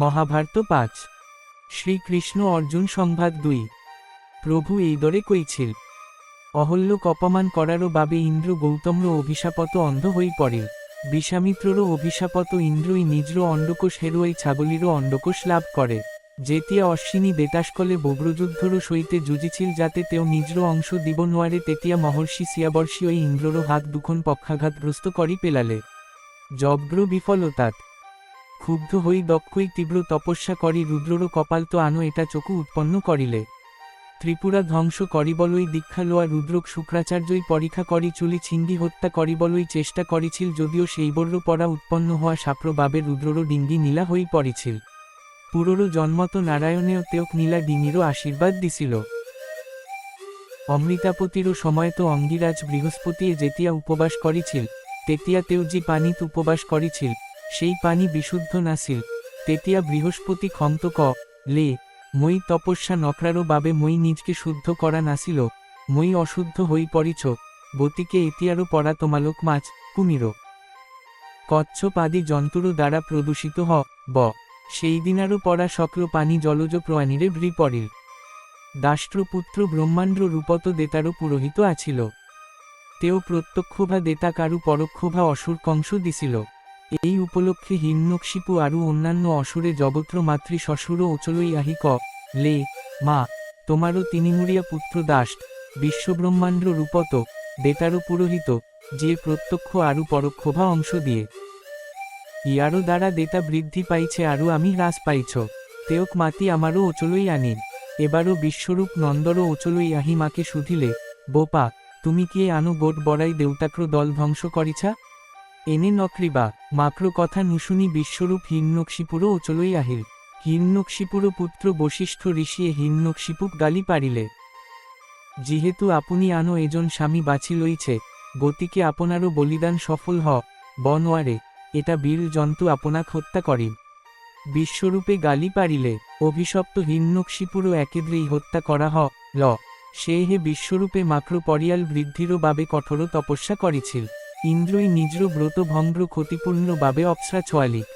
মহাভারত ৫। শ্রীকৃষ্ণ অর্জুন সংবাদ ২। প্রভু এই দরে কইছিল, অহল্যক অপমান করারও বাবে ইন্দ্র গৌতম্র অভিশাপত অন্ধ হই পড়িল। বিশ্বামিত্ররও অভিশাপত ইন্দ্রই নিজর অন্ডকোষ হেরুয়াই ছাগলিরও অন্ডকোষ লাভ করে। যেতিয়া অশ্বিনী বেতাসকলে বব্রযুদ্ধরও সইতে যুজিছিল যাতে তেও নিজর অংশ দিব নোয়ারে তেতিয়া মহর্ষি সিয়াবর্ষী ওই ইন্দ্ররও হাত দুখন পক্ষাঘাতগ্রস্ত করি পেলালে। যজ্ঞ বিফলতাৎ ক্ষুব্ধ হই দক্ষই তীব্র তপস্যা করি রুদ্ররও কপাল তো আনো এটা চকু উৎপন্ন করিলে। ত্রিপুরা ধ্বংস করিবলই দীক্ষা লোয়া রুদ্রক শুক্রাচার্যই পরীক্ষা করি চুলি ছিঙ্গি হত্যা করিবলই চেষ্টা করিছিল যদিও সেইবর্য পরা উৎপন্ন হওয়া সাপ্র বাবে রুদ্ররও ডিঙ্গি নীলা হই পড়িছিল। পুরোরও জন্মত নারায়ণেও তেওক নীলা ডিঙিরও আশীর্বাদ দিছিল। অমৃতাপতিরও সময়ত অঙ্গিরাজ বৃহস্পতিয়ে যেতিয়া উপবাস করিছিল তেতিয়া তেও যে পানিত উপবাস করিছিল সেই পানি বিশুদ্ধ নাছিল। তেতিয়া বৃহস্পতি ক্ষন্ত লে মই তপস্যা নকরারও বাবে মই নিজকে শুদ্ধ করা নাছিল, মই অশুদ্ধ হই পড়িছ, গতিকে এতিয়ারও পড়া তোমালোক মাছ কুমিরো কচ্ছপ আদি জন্তুরও দ্বারা প্রদূষিত ব সেই দিনারও পড়া সকল পানি জলজ প্রাণীরে ভ্রি পড়িল। দাষ্ট্রপুত্র ব্রহ্মাণ্ড রূপত দেতারও পুরোহিত আছিল, তেও প্রত্যক্ষভা দেতা কারু পরোক্ষভা অসুর কংস দিছিল। এই উপলক্ষে হিরণ্যকশিপু আরু অন্যান্য অসুরে জগত্র মাতৃ শ্বশুরও ওচলই আহি লে মা তোমারও তিনিমুরিয়া পুত্র দাষ্ট বিশ্বব্রহ্মাণ্ড রূপত দেতারও পুরোহিত যে প্রত্যক্ষ আরু পরোক্ষভা অংশ দিয়ে ইয়ারও দ্বারা দেতা বৃদ্ধি পাইছে আরু আমি হ্রাস পাইছ, তেওক মাতি আমারও ওচলই আনিন। এবারও বিশ্বরূপ নন্দরও ওচলই আহি মাকে শুধিলে, বোপা তুমি কি আনো গোট বড়াই দেউতাক্র দল ধ্বংস করিছা? এনে নকরিবা মাক্র কথা নুশুনি বিশ্বরূপ হিরণ্যকশিপুরও ওচলই আহিল। হিরণ্যকশিপুরও পুত্র বশিষ্ঠ ঋষিয়ে হিরণ্যকশিপুক গালি পারিলে, যেহেতু আপনি আনো এজন স্বামী বাছি লইছে গতিকে আপনারও বলিদান সফল বনোয়ারে এটা বীর জন্তু আপনাক হত্যা করিব। বিশ্বরূপে গালি পারিলে অভিশপ্ত হিরণ্যকশিপুরও একেদ্রেই হত্যা করা ল সে হে বিশ্বরূপে মাক্র পরিয়াল বৃদ্ধিরও বাবে কঠোর তপস্যা করিছিল। ইন্দ্রই নিজর ব্রত ভঙ্গ্র ক্ষতিপূর্ণ বাবে অপ্সরা ছোয়ালিক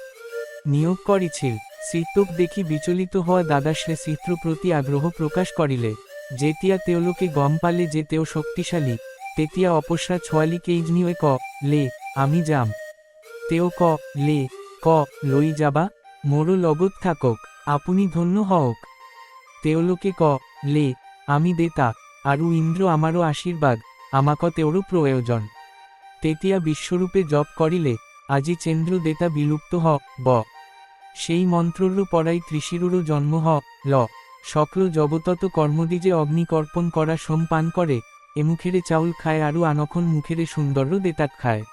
নিয়োগ করিছিল। শ্রীতোপ দেখি বিচলিত হওয়া দাদাশ্রে চিত্র প্রতি আগ্রহ প্রকাশ করিলে, যেতিয়া তেওলোকে গম পালে যে তেও শক্তিশালী তেতিয়া অপসরা ছোয়ালিকেই নিয়ে লে আমি যাম। তেও লে লই যাবা মোরও লগত থাকক আপনি ধন্য হওক। তেওলোকে লে আমি দেতা আরু ইন্দ্র আমারও আশীর্বাদ আমাক তেওরও প্রয়োজন। তেতিয়া বিশ্বরূপে জপ করিলে আজি চেন্দ্র দেতা বিলুপ্ত ব সেই মন্ত্ররও পড়াই ত্রিশিরুরও জন্ম ল সকল জগতত কর্মদিজে অগ্নিকর্পণ করা সোম পান করে এমুখেরে চাউল খায় আরু আনখন মুখেরে সুন্দর্য দেতাক খায়।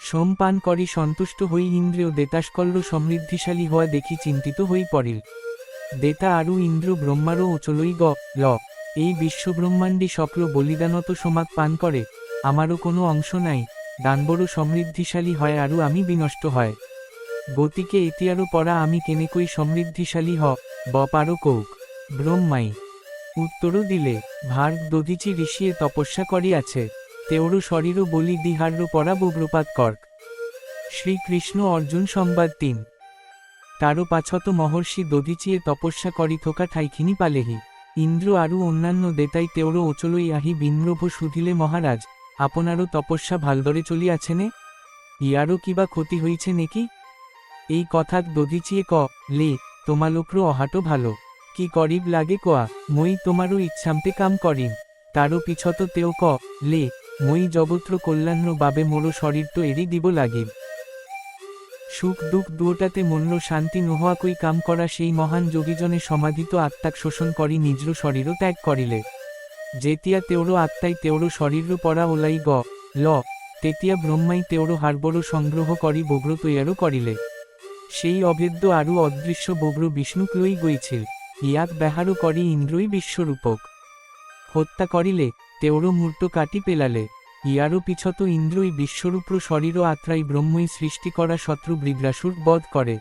সোম পান করি সন্তুষ্ট হই ইন্দ্রেও দেতাসকল্য সমৃদ্ধিশালী হওয়া দেখি চিন্তিত হই পড়িল। দেতা আরু ইন্দ্র ব্রহ্মারও ওচলই ল এই বিশ্বব্রহ্মাণ্ডে সকল বলিদানত সোমাক পান করে আমারও কোনো অংশ নাই, দানবরও সমৃদ্ধিশালী হয় আরু আমি বিনষ্ট হয়, গতিকে এতিয়ারও পড়া আমি কেনেকই সমৃদ্ধিশালী পারো কৌক। ব্রহ্মাই উত্তরও দিলে, ভার্গ দধিচি ঋষিয়ে তপস্যা করিয়াছে তেওরও শরীরও বলি দিহার্য পড়া বগ্রপাত কর্ক। শ্রীকৃষ্ণ অর্জুন সংবাদ ৩। তারও পাছত মহর্ষি দধিচিয়ে তপস্যা করি থোকা ঠাইখিনি পালেহি। ইন্দ্র আরু অন্যান্য দেতাই তেওরও ওচলই আহি বিন্দ্রভ শুধিলে মহারাজ আপনারও তপস্যা ভালদরে চলিয়াছেনে, ইয়ারও কিবা ক্ষতি হইছে নেকি? এই কথাত দধিচিয়ে লে তোমালোকরও অহাটো ভালো কি করিব লাগে কোয়া মই তোমারও ইচ্ছামতে কাম করিম। তারও পিছত তেও লে মই জগত্র কল্যাণ বাবে মোরও শরীর তো এরি দিব লাগিব। সুখ দুঃখ দুটাতে মনর শান্তি নোহোয়াকই কাম করা সেই মহান যোগীজনে সমাধিত আত্মাক শোষণ করি নিজর শরীরও ত্যাগ করিলে। যেতিয়া তেওরও আত্মাই তেওরও শরীরও পড়া ওলাই ল তেতিয়া ব্রহ্মাই তেওরও হাড়বড়ও সংগ্রহ করি বগ্র তৈয়ারও করিলে। সেই অভেদ্য আরু অদৃশ্য বগ্র বিষ্ণুক লই গইছিল, ইয়াক ব্যাহারও করি ইন্দ্রই বিশ্বরূপক হত্যা করিলে তেওরও মূর্ত কাটি পেলালে। ইয়ারও পিছত ইন্দ্রই বিশ্বরূপ্র শরীরও আত্রাই ব্রহ্মই সৃষ্টি করা শত্রু বৃদ্রাসুর বধ করে।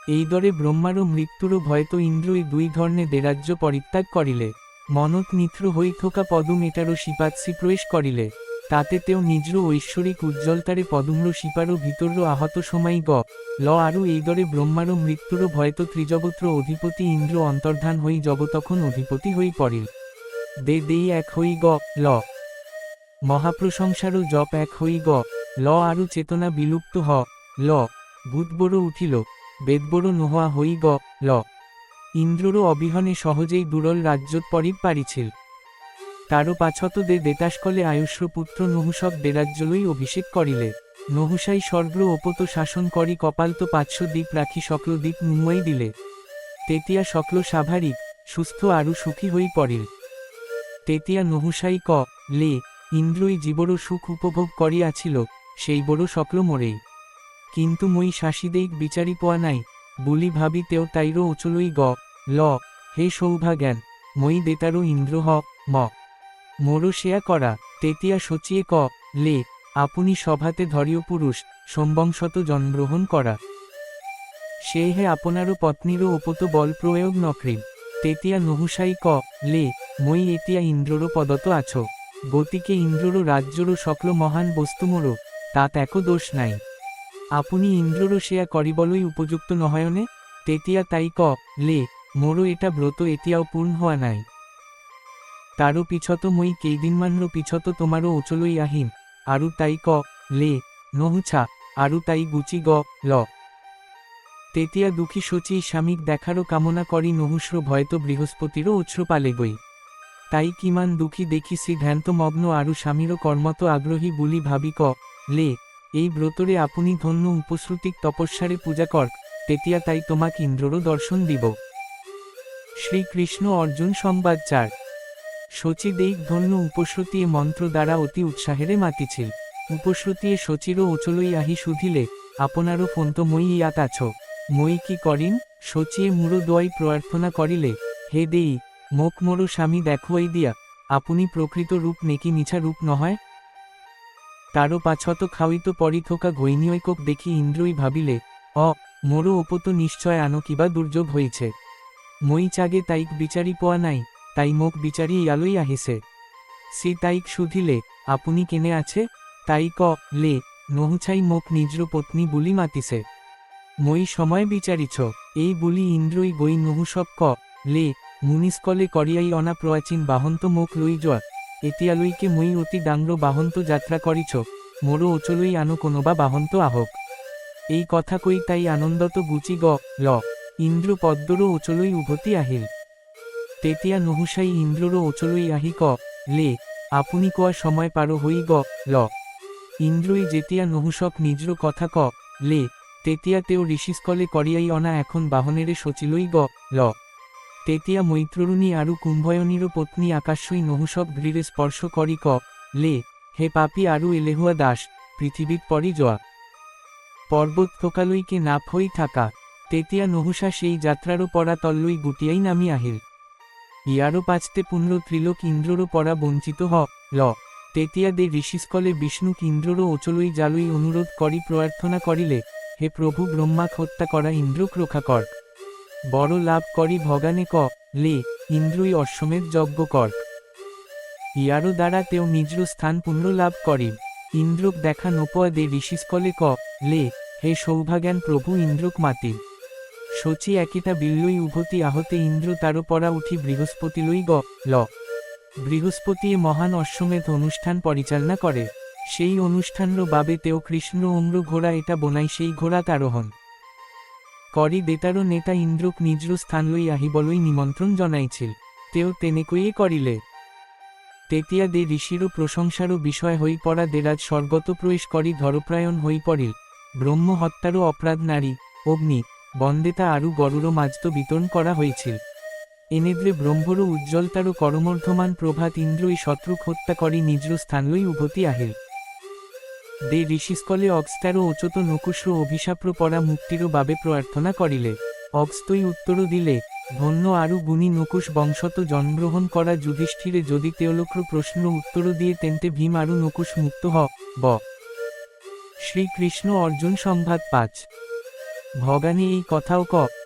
এই দরে ব্রহ্মারও মৃত্যুরও ভয়ত ইন্দ্রই দুই ধর্ণে দেরাজ্য পরিত্যাগ করিলে। মনত নিত্র হই থোকা পদুম এটারও শিপাৎসি প্রবেশ করিলে। তাতে তেও নিজ্র ঐশ্বরিক উজ্জ্বলতারে পদুম্র শিপারো ভিতর্য আহত সময় ল আরু এই দরে ব্রহ্মারও মৃত্যুরও ভয়ত ত্রিজগত্র অধিপতি ইন্দ্র অন্তর্ধান হই জগতখন অধিপতি হই পড়িল। দেই এক হই ল মহাপ্রশংসারও জপ এক হই ল আরু চেতনা বিলুপ্ত ল ভূতবড় উঠিল বেদবড় নোহা হই ল ইন্দ্ররও অবিহনে সহজেই দুরল রাজ্যত পরিব পারিছিল। তারও পাছত দেতাসকলে আয়ুষ্র পুত্র নহুষক দেরাজ্যলই অভিষেক করিলে। নহুষাই স্বর্গ্র ওপত শাসন করি কপালত 500 দ্বীপ রাখি সকল দ্বীপ নুমাই দিলে। তেতিয়া সকল স্বাভাবিক সুস্থ আরু সুখী হই পড়িল। তেতিয়া নহুষাই লে ইন্দ্রই জীবর সুখ উপভোগ করিয়াছিল সেই বড় সকল মরেই। কিন্তু মই শাসিদেইক বিচারি পোয়া নাই বুলি ভাবি তেও তাইরও অচলই ল হে সৌভাজ্ঞান মই দেতারও ইন্দ্র ম মোরও সেয়া করা। তেতিয়া সচিয়ে লে আপনি সভাতে ধরিও পুরুষ সম্বংশত জন্মগ্রহণ করা। সে হে আপনারও পত্নীরও ওপত বল প্রয়োগ নকরিম। তেতিয়া নহুষাই লে মই এতিয়া ইন্দ্ররও পদত আছো গতিকে ইন্দ্ররও রাজ্যরও সকল মহান বস্তুমোরও তাত একো দোষ নাই। আপনি ইন্দ্ররও সেয়া করিবলই উপযুক্ত নহয়নে। তেতিয়া তাই লে মোরও এটা ব্রত এতিয়াও পূর্ণ হওয়া নাই। তারও পিছত মই কেইদিনমান্র পিছত তোমারও অচলই আহিম আরু তাই লে নহুছা আরু তাই গুচি ল। তেতিয়া দুঃখী শচী স্বামীক দেখারও কামনা করি নহুশ্র ভয়ত বৃহস্পতিরও উৎস্র পালে গই। তাই কিমান দুঃখী দেখি শ্রী ধ্যান্ত মগ্ন আরু স্বামীরও কর্মত আগ্রহী বুলি ভাবি লে এই ব্রতরে আপনি ধন্য উপশ্রুতিক তপস্যারে পূজা কর। তেতিয়া তাই তোমাক ইন্দ্ররও দর্শন দিব। শ্রীকৃষ্ণ অর্জুন সংবাদ 4। শচীদেইক ধন্য উপশ্রুতিয়ে মন্ত্র দ্বারা অতি উৎসাহেরে মাতিছিল। উপশ্রুতিয়ে শচীরও ওচলই আহি শুধিলে আপনারও ফন্ত মই ইয়াত আছো মই কি করিন। শচীয়ে মুড়ো দোয়াই প্রার্থনা করিলে হে দেই মোক মোরও স্বামী দেখুয়াই দিয়া আপনি প্রকৃত রূপ নেকি মিছা রূপ নহয়। তারও পাছত খাওয়িত পরিথোকা গৈনিয়ৈকক দেখি ইন্দ্রই ভাবিলে মোরও ওপত নিশ্চয় আনো কিবা দুর্যোগ হইছে মই চাগে তাইক বিচারি পোয়া নাই তাই মোক বিচারি ইয়ালই আহিছে। সি তাইক শুধিলে আপনি কেনে আছে। তাই লে নহুছাই মোক নিজর পত্নী বুলি মাতিছে মই সময় বিচারিছ এই বুলি ইন্দ্রই গই নহুষক লে মুনিসকলে করিয়াই অনা প্রাচীন বাহন্ত মোক লই যোৱা এতিয়ালৈকে মই অতি ডাংর বাহন্ত যাত্রা করিছ মোরও অচলই আনো কোনোবা বাহন্ত আহক। এই কথা কই তাই আনন্দত গুচি ল ইন্দ্র পদ্মরও অচলই উভতি আহিল। তেতিয়া নহুষাই ইন্দ্ররও অচলই আহি লে আপনি কোয়া সময় পারো হই ল ইন্দ্রই যেতিয়া নহুষক নিজর কথা লে তেতিয়া তেও ঋষিসকলে করিয়াই অনা এখন বাহনেরে সচিলই ল। তেতিয়া মৈত্ররুণী আরু কুম্ভয়নীরও পত্নী আকাশই নহুষক ভৃরে স্পর্শ করি লে হে পাপী আরু এলেহুয়া দাস পৃথিবীত পরি যোয়া পর্বত থোকালইকে নাপ হই থাকা। তেতিয়া নহুষা সেই যাত্রারও পরা তল্লই গুটিয়াই নামি আহিল। ইয়ারও পাচতে পুণ্য ত্রিলোক ইন্দ্ররও পরা বঞ্চিত ল। তেতিয়া দে ঋষিসকলে বিষ্ণুক ইন্দ্ররও অচলই জালই অনুরোধ করি প্রার্থনা করিলে হে প্রভু ব্রহ্মাক হত্যা করা ইন্দ্রক রক্ষা কর বড় লাভ করি ভগানে লে ইন্দ্রই অশ্বমেধ যজ্ঞ কর। ইয়ারও দ্বারা তেও নিজর স্থান পুণ্য লাভ করি। ইন্দ্রক দেখা নোপোয়া দে ঋষিসকলে লে হে সৌভাগ্যান প্রভু ইন্দ্রক মাতি। শচী একিটা বিল্লই উভতি আহতে ইন্দ্র তারও পরা উঠি বৃহস্পতিলই ল। বৃহস্পতিয়ে মহান অশ্বমেধ অনুষ্ঠান পরিচালনা করে। সেই অনুষ্ঠানর বাবে তেও কৃষ্ণ অম্র ঘোড়া এটা বনাই সেই ঘোড়াত আরোহণ করি দেতারও নেতা ইন্দ্রক নিজর স্থান লই আহিবলই নিমন্ত্রণ জনাইছিল তেও তেনেকইয়ে করিলে। তেতিয়া দে ঋষিরও প্রশংসারও বিষয় হই পড়া দেরাজ স্বর্গত প্রবেশ করি ধরপ্রায়ণ হই পড়িল। ব্রহ্ম হত্যারও অপরাধ নারী অগ্নি বন্দেতা আরু গরুরও মাজত বিতরণ করা হয়েছিল। এনেদ্রে ব্রহ্মরও উজ্জ্বলতারও করমর্ধমান প্রভাত ইন্দ্রই শত্রুক হত্যা করি নিজর স্থানলই উভতি আহিল। দে ঋষিসকলে অগস্ত্যারও অচত নকুশ্র অভিশাপ্র পরা মুক্তিরও বাবে প্রার্থনা করিলে। অগস্ত্যই উত্তরও দিলে ধন্য আরু গুণী নকুশ বংশত জন্মগ্রহণ করা যুধিষ্ঠিরে যদি তেওলক্র প্রশ্ন উত্তরও দিয়ে তেন্তে ভীম আরু নকুশ মুক্ত ব। শ্রীকৃষ্ণ অর্জুন সংবাদ 5। ভগানে এই কথাও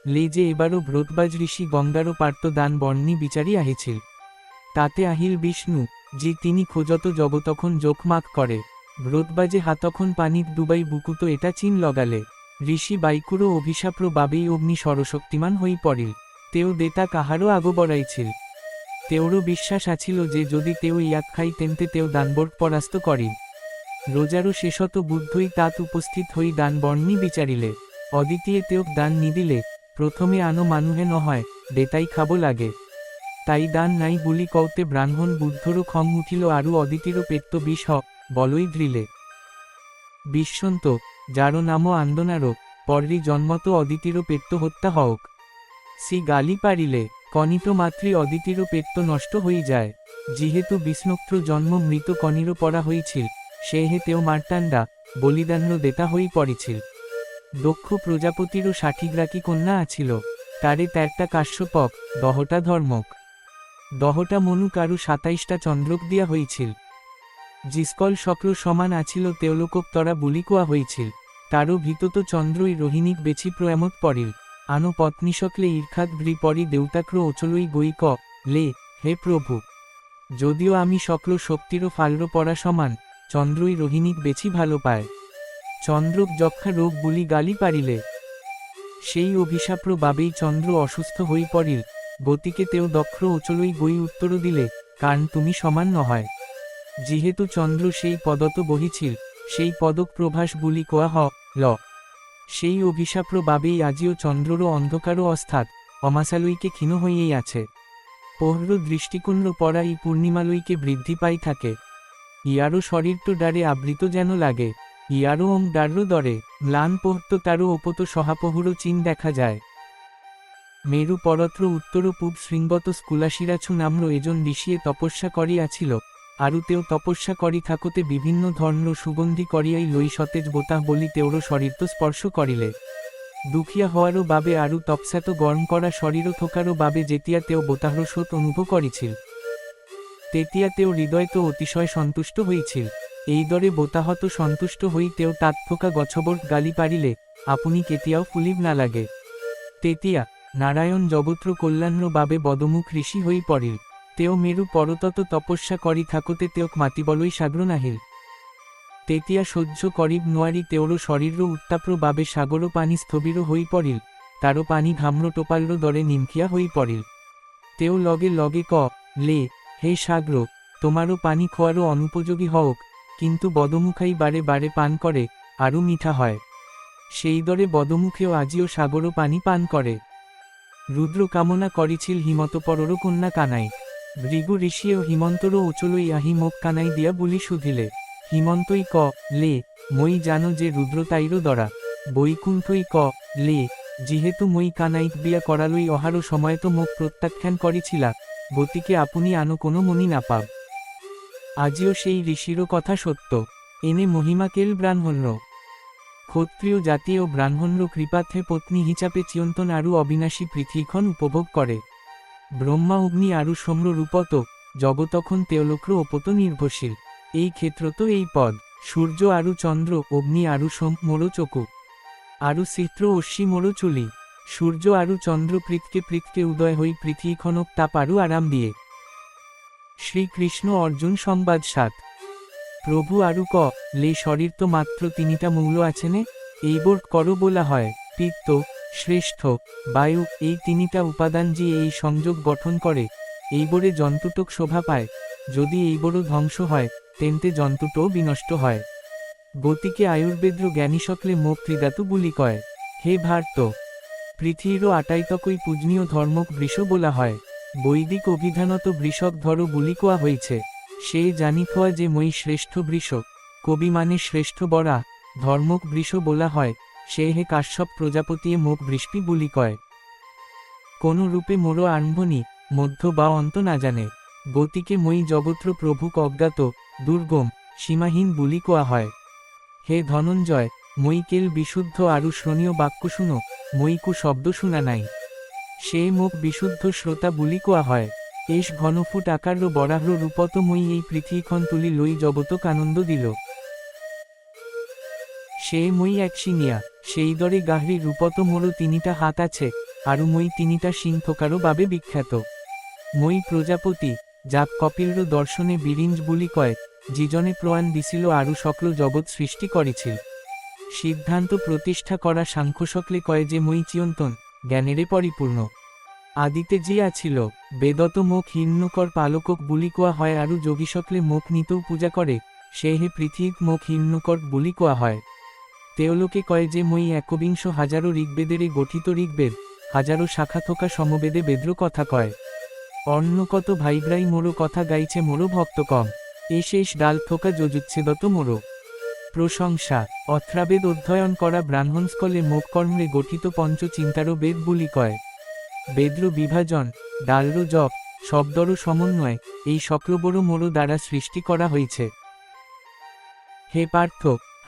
লে যে এবারও ভ্রতবাজ ঋষি গঙ্গারও পার্ত দান বর্ণী বিচারি আহিছিল। তাতে আহিল বিষ্ণু জি তিনি খোঁজত জগতখন জোকমাক করে ব্রতবাজে হাতখন পানিত ডুবাই বুকুতো এটা চিন লগালে ঋষি বাইকুরো অভিশাপ্র বাবেই অগ্নি সরশক্তিমান হই পড়িল তেও দেতা কাহারও আগো বড়াইছিল তেওরও বিশ্বাস আছিল যে যদি তেও ইয়াক খাই তেমতে তেও দানবর্গ পরাস্ত করিল রোজারও শেষত বুদ্ধই তাত উপস্থিত হই দান বর্ণি বিচারিলে অদ্বিতীয় তেওক দান নিদিলে প্রথমে আনো মানুহে নহয় দেতাই খাবো লাগে তাই দান নাই বুলি কওতে ব্রাহ্মণ বুদ্ধরও খং উঠিল আরু অদিতিরও পেট্ট বিষ বলই দ্রিলে বিশ্বন্ত যারো নামও আন্দোনারো পর্রি জন্মত অদিতিরও পেট্ট হত্যা হওক সি গালি পারিলে কনিত মাতৃ অদিতিরও পেট্ট নষ্ট হই যায় যেহেতু বিষ্ণুক্র জন্ম মৃত কনিরও পড়া হইছিল সে হে তেও মার্তান্ডা বলিদানরও দেতা হই পড়িছিল দক্ষ প্রজাপতিরও 60 কন্যা আছিল তারে 13টা কাশ্যপক 10টা ধর্মক 10টা মনুক আরু 27টা চন্দ্রক দিয়া হইছিল জিসকল শক্র সমান আছিল তেওলোকক তরা বুলি কোয়া হইছিল তারও ভিতত চন্দ্রই রোহিণীক বেছি প্রয়ামত পড়িল আনো পত্নীসকলে ঈর্ষাদ ভ্রি পরি দেউতাক্র ওচলই গই ক লে হে প্রভু যদিও আমি শক্র শক্তিরও ফাল্র পড়া সমান চন্দ্রই রোহিণীক বেছি ভালো পায় চন্দ্রক যক্ষা রোগ বুলি গালি পারিলে সেই অভিশাপ্র বাবেই চন্দ্র অসুস্থ হই পড়িল গতিকে তেও দক্ষ ওচলই গই উত্তর দিলে কারণ তুমি সমান নহয় যেহেতু চন্দ্র সেই পদত বহিছিল সেই পদক প্রভাস বুলি কোয়া ল সেই অভিশাপ্র বাবেই আজিও চন্দ্ররও অন্ধকারও অস্থাৎ অমাসালইকে ক্ষীণ হইয়েই আছে পহর দৃষ্টিকোণ্ড পড়া এই পূর্ণিমালইকে বৃদ্ধি পাই থাকে ইয়ারও শরীরটো ডারে আবৃত যেন লাগে ইয়ারও ডারও দরে ম্লান পোহত তারও ওপত সহাপহুরও চিন দেখা যায় মেরু পরত্র উত্তর পূব শৃঙ্গত স্কুলাশিরাছু নাম্র এজন ঋষিয়ে তপস্যা করিয়াছিল আরু তেও তপস্যা করি থাকতে বিভিন্ন ধর্ম সুগন্ধি করিয়াই লই সতেজ বোতাহ বলি তেওরও শরীরতো স্পর্শ করিলে দুখিয়া হওয়ারও বাবে আরু তপস্যাত গরম করা শরীরও থোকারও বাবে যেতিয়া তেও বোতাহর স্রোত অনুভব করিছিল তেতিয়া তেও হৃদয় তো অতিশয় সন্তুষ্ট হইছিল এই দরে বোতাহত সন্তুষ্ট হই তেও তাত থোকা গছবর্গ গালি পারিলে আপনি কেতিয়াও ফুলিব না লাগে তেতিয়া নারায়ণ জগত্র কল্যাণ্র বাবে বদমুখ ঋষি হই পড়িল তেও মেরু পরতত তপস্যা করি থাকতে তেওক মাতিবলই সাগ্র নাহিল তেতিয়া সহ্য করিব নোয়ারি তেওরও শরীরও উত্তাপ্র বাবে সাগরও পানি স্থবিরও হই পড়িল তারও পানি ঘাম্র টোপাল্র দরে নিমখিয়া হই পড়িল তেও লগে লগে ক লে হে সাগ্র তোমারও পানি খোয়ারও অনুপযোগী হওক কিন্তু বদমুখাই বারে বারে পান করে আরও মিঠা হয় সেই দরে বদমুখেও আজিও সাগরও পানি পান করে রুদ্র কামনা করিছিল হিমতপররও কন্যা কানাই ভৃগু ঋষিও হিমন্তরও ওচলই আহি মোক কানাই দিয়া বুলি শুধিলে হিমন্তই ক লে মই জানো যে রুদ্র তাইরও দরা বৈকুণ্ঠই ক লে যেহেতু মই কানাইক বিয়া করালই অহারও সময় তো মোক প্রত্যাখ্যান করিছিলা গতিকে আপনি আনো কোনো মনি না পাব আজিও সেই ঋষিরও কথা সত্য এনে মহিমাকেল ব্রাহ্মণ্য ক্ষত্রিয় জাতি ও ব্রাহ্মণ্য কৃপাথে পত্নী হিচাপে চিয়ন্তন আরু অবিনাশী পৃথিবীখন উপভোগ করে ব্রহ্মা অগ্নি আরু সম্র রূপত জগতখন তেওলোক্র ওপত নির্ভরশীল এই ক্ষেত্র তো এই পদ সূর্য আরু চন্দ্র অগ্নি আরু সোম মোড়ো চকু আরু চিত্র অশ্বি মোড়ো চুলি সূর্য আরু চন্দ্র পৃথকে উদয় হই পৃথিবীখনক তাপ আরু আরাম দিয়ে শ্রীকৃষ্ণ অর্জুন সংবাদ 7 প্রভু আরু ক লে শরীর তো মাত্র তিনিটা মৌল আছেনে এইবোর করো বলা হয় পিত্ত শ্রেষ্ঠ বায়ু এই তিনিটা উপাদান যে এই সংযোগ গঠন করে এইবোরে জন্তুটক শোভা পায় যদি এইবোরও ধ্বংস হয় তেন্তে জন্তুটও বিনষ্ট হয় গতিকে আয়ুর্বেদ্র জ্ঞানী সকলে মোক ত্রিধাতু বুলি কয় হে ভার্ত পৃথিবীরও আটাইতকই পূজনীয় ধর্মক বৃষ বলা হয় বৈদিক অভিধানত বৃষক ধরো বুলি কোয়া হয়েছে সে জানি খোয়া যে মই শ্রেষ্ঠ বৃষ কবি মানে শ্রেষ্ঠ বরা ধর্মক বৃষ বলা হয় সে হে কাশ্যপ প্রজাপতিয়ে মোক বৃষ্পি বুলি কয় কোন রূপে মোরো আরম্ভনি মধ্য বা অন্ত না জানে গতিকে মই জগত্র প্রভুক অজ্ঞাত দুর্গম সীমাহীন বুলি কোয়া হয় হে ধনঞ্জয় মই কেল বিশুদ্ধ আরু শ্রণীয় বাক্য শুনো মই কু শব্দ শুনা নাই সে মোক বিশুদ্ধ শ্রোতা বুলি কোয়া হয় এস ঘনফুট আকার বরাহ্র রূপত মই এই পৃথিবীখন তুলি লই জগতক আনন্দ দিল সে মই এক শিঙিয়া সেই দরে গাহরি রূপত মোরো তিনিটা হাত আছে আরু মই তিনিটা শিং থোকারও বাবে বিখ্যাত মই প্রজাপতি যাক কপিলর দর্শনে বিরিঞ্জ বুলি কয়, যিজনে প্রয়াণ দিছিল আরু সকল জগৎ সৃষ্টি করেছিল। সিদ্ধান্ত প্রতিষ্ঠা করা সাংখ্যসকলে কয় যে মই চিয়ন্তন, জ্ঞানেরে পরিপূর্ণ। আদিতে যে আছিল, বেদত মুখ হিরণ্যকর পালকক বুলি কোয়া হয় আরু যোগীসকলে মুখ নিতেও পূজা করে, সে হে পৃথিবী মুখ হিরণ্যকর বুলি কোয়া হয়। তেওলোকে কয় যে মই একবিংশ হাজারো ঋগ্বেদেরে গঠিত ঋগ্বেদ, হাজারো শাখা থোকা সমবেদে বেদ্র কথা কয়। অন্য কত ভাইব্রাই মোরো কথা গাইছে মোরো ভক্ত কম, এ শেষ ডাল থোকা যজুচ্ছেদত মোরো। প্রশংসা। অথ্রাবেদ অধ্যয়ন করা ব্রাহ্মণস্কলে মোক কর্মে গঠিত পঞ্চ চিন্তারও বেদ বুলি কয়। বেদ্র বিভাজন, ডালর জপ, শব্দর সমন্বয়, এই সকলবড় মোরো দ্বারা সৃষ্টি করা হয়েছে। হে পার্থ,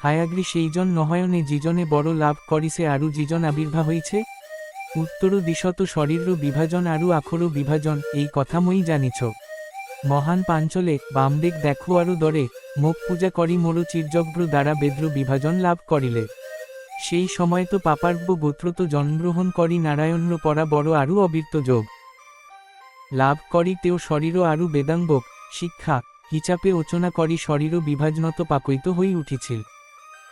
হায়াগ্রী সেইজন নহয়নে যিজনে বড় লাভ করিছে আরু যিজন আবির্ভাব হইছে। উত্তর দিশত শরীর বিভাজন আরু আখর বিভাজন, এই কথা মই জানিছ। মহান পাঞ্চলে বামদেক দেখো আরু দরে, মুখ পূজা করি মোরো চিরযজ্ঞ দ্বারা বেদ্র বিভাজন লাভ করিলে। সেই সময় তো পাপার্ব গোত্রত জন্মগ্রহণ করি নারায়ণর পরা বড় আরু অবীর্ত যোগ লাভ করি তেও শরীর আরু বেদাঙ্গক শিক্ষা হিচাপে ওচনা করি শরীর বিভাজনত পাকৈত হই উঠিছিল।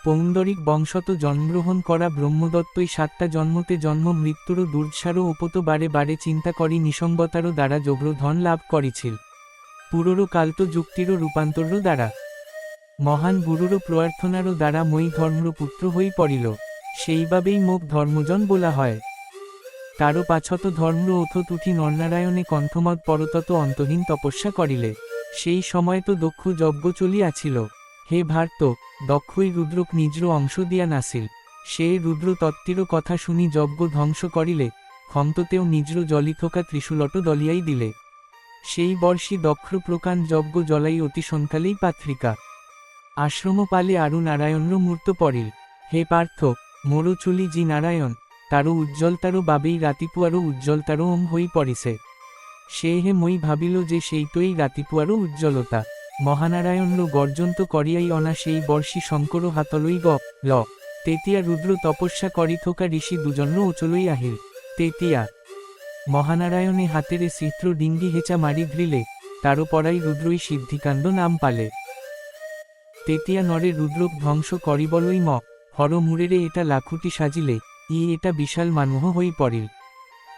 পৌণ্ডরিক বংশত জন্মগ্রহণ করা ব্রহ্মদত্তই 7টা জন্মতে জন্ম মৃত্যুরও দুর্সারও উপত বারে বারে চিন্তা করি নিসঙ্গতারও দ্বারা যোগ্র ধন লাভ করিছিল। পুরোরও কালত যুক্তিরও রূপান্তরও দ্বারা মহান গুরুরও প্রার্থনারও দ্বারা মই ধর্মর পুত্র হই পড়িল, সেইভাবেই মোক ধর্মজন বলা হয়। তারও পাছত ধর্ম অথ তুঠি নরনারায়ণে কণ্ঠমত পরতত অন্তহীন তপস্যা করিলে। সেই সময় তো দক্ষ যজ্ঞ চলিয়াছিল। হে ভার্ত, দক্ষই রুদ্রক নিজর অংশ দিয়া নাছিল। সে রুদ্র তত্ত্বেরও কথা শুনি যজ্ঞ ধ্বংস করিলে, ক্ষন্ততেও নিজর জলিথোকা ত্রিশূলট দলিয়াই দিলে। সেই বর্ষী দক্ষ প্রকাণ যজ্ঞ জলাই অতি সন্তালেই পাত্রিকা। আশ্রম পালে আরু নারায়ণর মূর্ত পড়িল। হে পার্থ, মোরো চুলি জি নারায়ণ, তারও উজ্জ্বলতারও বাবেই রাতিপুয়ারও উজ্জ্বলতারও ওম হই পড়িছে। সে হে মই ভাবিল যে সেইটই রাতিপুয়ারও উজ্জ্বলতা। মহানারায়ণর গর্জন্ত করিয়াই অনা সেই বর্ষী শঙ্কর হাতলই ল। তেতিয়া রুদ্র তপস্যা করি থোকা ঋষি দুজন্য ওচলই আহিল। তেতিয়া মহানারায়ণে হাতেরে চিত্র ডিঙ্গি হেঁচা মারি ঘ্রিলে, তারও পরাই রুদ্রই সিদ্ধিকাণ্ড নাম পালে। তেতিয়া নরে রুদ্রক ধ্বংস করিবলই হর মুরেরে এটা লাখুটি সাজিলে, এটা বিশাল মানুহ হই পড়িল।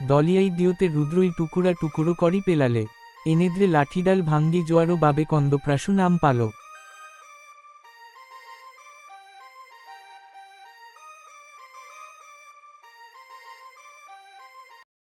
দলিয়াই দিওতে রুদ্রই টুকুরা টুকুরো করি পেলালে, এনেদ্রে লাঠিডাল ভাঙ্গি জোয়ারও বাবে কন্দপ্রাসু নাম পালো।